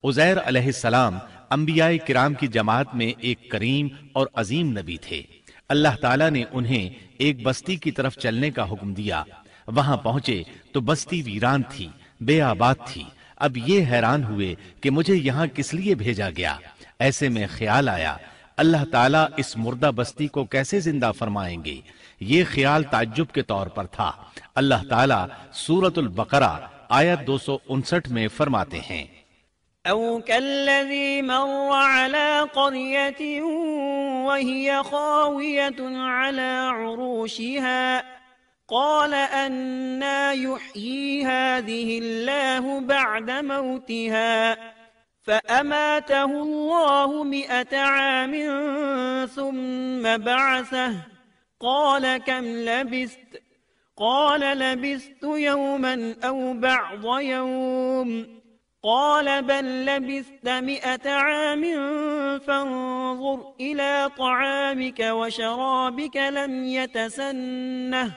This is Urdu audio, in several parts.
عزیر علیہ السلام انبیاء کرام کی جماعت میں ایک کریم اور عظیم نبی تھے۔ اللہ تعالیٰ نے انہیں ایک بستی کی طرف چلنے کا حکم دیا۔ وہاں پہنچے تو بستی ویران تھی، بے آباد تھی۔ اب یہ حیران ہوئے کہ مجھے یہاں کس لیے بھیجا گیا۔ ایسے میں خیال آیا اللہ تعالیٰ اس مردہ بستی کو کیسے زندہ فرمائیں گے۔ یہ خیال تعجب کے طور پر تھا۔ اللہ تعالیٰ سورۃ البقرہ آیت 259 میں فرماتے ہیں، أو كالذي مر على قرية وهي خاوية على عروشها قال أنى يحيي هذه الله بعد موتها فأماته الله 100 عام ثم بعثه قال كم لبثت قال لبثت يوما أو بعض يوم قال بل لبثت 100 عام فانظر إلى طعامك وشرابك لم يتسنه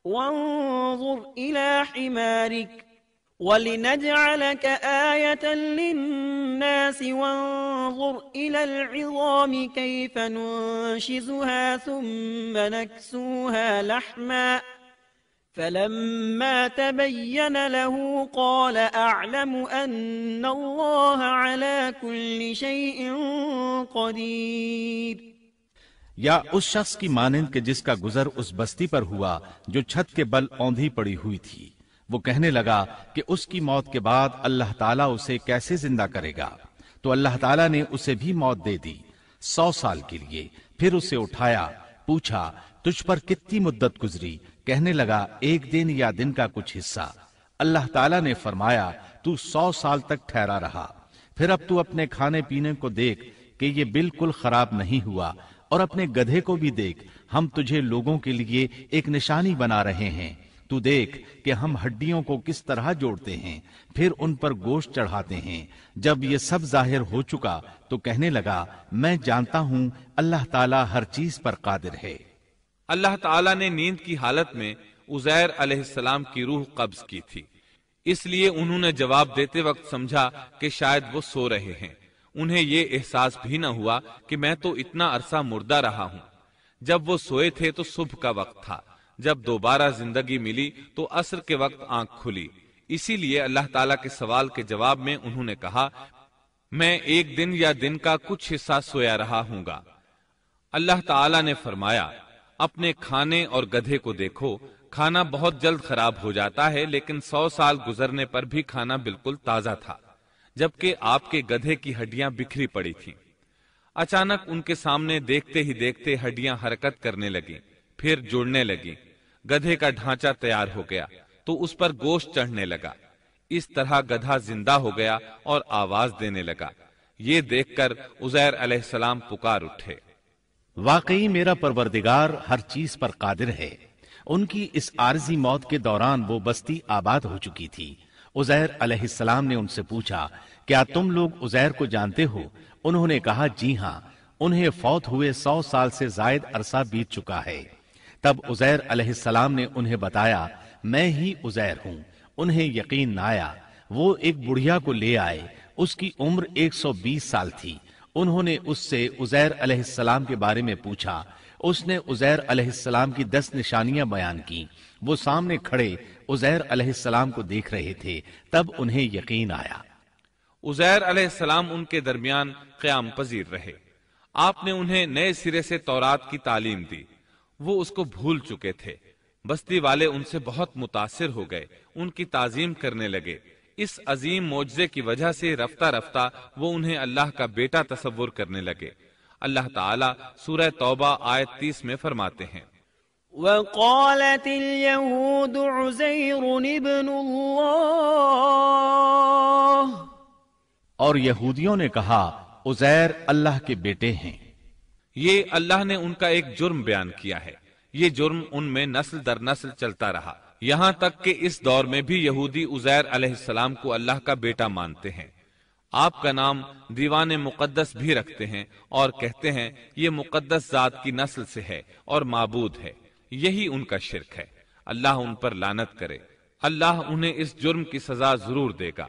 وانظر إلى حمارك ولنجعلك آية للناس وانظر إلى العظام كيف ننشزها ثم نكسوها لحما فلما تبين له قال أعلم أن الله على كل شيء قدير۔ یا اس شخص کی مانند کہ جس کا گزر اس بستی پر ہوا جو چھت کے بل اوندھی پڑی ہوئی تھی۔ وہ کہنے لگا کہ اس کی موت کے بعد اللہ تعالیٰ اسے کیسے زندہ کرے گا، تو اللہ تعالیٰ نے اسے بھی موت دے دی 100 سال کے لیے۔ پھر اسے اٹھایا، پوچھا تجھ پر کتنی مدت گزری؟ کہنے لگا 1 دن یا دن کا کچھ حصہ۔ اللہ تعالیٰ نے فرمایا تو 100 سال تک ٹھہرا رہا۔ پھر اب تو اپنے کھانے پینے کو دیکھ کہ یہ بالکل خراب نہیں ہوا، اور اپنے گدھے کو بھی دیکھ، ہم تجھے لوگوں کے لیے ایک نشانی بنا رہے ہیں۔ تو دیکھ کہ ہم ہڈیوں کو کس طرح جوڑتے ہیں، پھر ان پر گوشت چڑھاتے ہیں۔ جب یہ سب ظاہر ہو چکا تو کہنے لگا میں جانتا ہوں اللہ تعالیٰ ہر چیز پر قادر ہے۔ اللہ تعالیٰ نے نیند کی حالت میں عزیر علیہ السلام کی روح قبض کی تھی، اس لیے انہوں نے جواب دیتے وقت سمجھا کہ شاید وہ سو رہے ہیں۔ انہیں یہ احساس بھی نہ ہوا کہ میں تو اتنا عرصہ مردہ رہا ہوں۔ جب وہ سوئے تھے تو صبح کا وقت تھا۔ جب دوبارہ زندگی ملی تو عصر کے وقت آنکھ کھلی۔ اسی لیے اللہ تعالیٰ کے سوال کے جواب میں انہوں نے کہا میں 1 دن یا دن کا کچھ حصہ سویا رہا ہوں گا۔ اللہ تعالیٰ نے فرمایا اپنے کھانے اور گدھے کو دیکھو، کھانا بہت جلد خراب ہو جاتا ہے، لیکن 100 سال گزرنے پر بھی کھانا بالکل تازہ تھا، جبکہ آپ کے گدھے کی ہڈیاں بکھری پڑی تھیں۔ اچانک ان کے سامنے دیکھتے ہی دیکھتے ہڈیاں حرکت کرنے لگیں، پھر جڑنے لگیں۔ گدھے کا ڈھانچہ تیار ہو گیا تو اس پر گوشت چڑھنے لگا۔ اس طرح گدھا زندہ ہو گیا اور آواز دینے لگا۔ یہ دیکھ کر عزیر علیہ السلام پکار اٹھے، واقعی میرا پروردگار ہر چیز پر قادر ہے۔ ان کی اس عارضی موت کے دوران وہ بستی آباد ہو چکی تھی۔ عزیر علیہ السلام نے ان سے پوچھا کیا تم لوگ عزیر کو جانتے ہو؟ انہوں نے کہا جی ہاں، انہیں فوت ہوئے 100 سال سے زائد عرصہ بیت چکا ہے۔ تب عزیر علیہ السلام نے انہیں بتایا میں ہی عزیر ہوں۔ انہیں یقین نہ آیا۔ وہ ایک بڑھیا کو لے آئے، اس کی عمر 120 سال تھی۔ انہوں نے اس سے عزیر علیہ السلام کے بارے میں پوچھا۔ اس نے عزیر علیہ السلام کی 10 نشانیاں بیان کی۔ وہ سامنے کھڑے عزیر علیہ السلام کو دیکھ رہے تھے، تب انہیں یقین آیا۔ عزیر علیہ السلام ان کے درمیان قیام پذیر رہے۔ آپ نے انہیں نئے سرے سے تورات کی تعلیم دی۔ وہ اس کو بھول چکے تھے۔ بستی والے ان سے بہت متاثر ہو گئے، ان کی تعظیم کرنے لگے۔ اس عظیم معجزے کی وجہ سے رفتہ رفتہ وہ انہیں اللہ کا بیٹا تصور کرنے لگے۔ اللہ تعالیٰ سورہ توبہ آیت 30 میں فرماتے ہیں وقالت اليهود عزير ابن الله، اور یہودیوں نے کہا عزیر اللہ کے بیٹے ہیں۔ یہ اللہ نے ان کا ایک جرم بیان کیا ہے۔ یہ جرم ان میں نسل در نسل چلتا رہا، یہاں تک کہ اس دور میں بھی یہودی عزیر علیہ السلام کو اللہ کا بیٹا مانتے ہیں۔ آپ کا نام دیوان مقدس بھی رکھتے ہیں اور کہتے ہیں یہ مقدس ذات کی نسل سے ہے اور معبود ہے۔ یہی ان کا شرک ہے۔ اللہ ان پر لعنت کرے۔ اللہ انہیں اس جرم کی سزا ضرور دے گا۔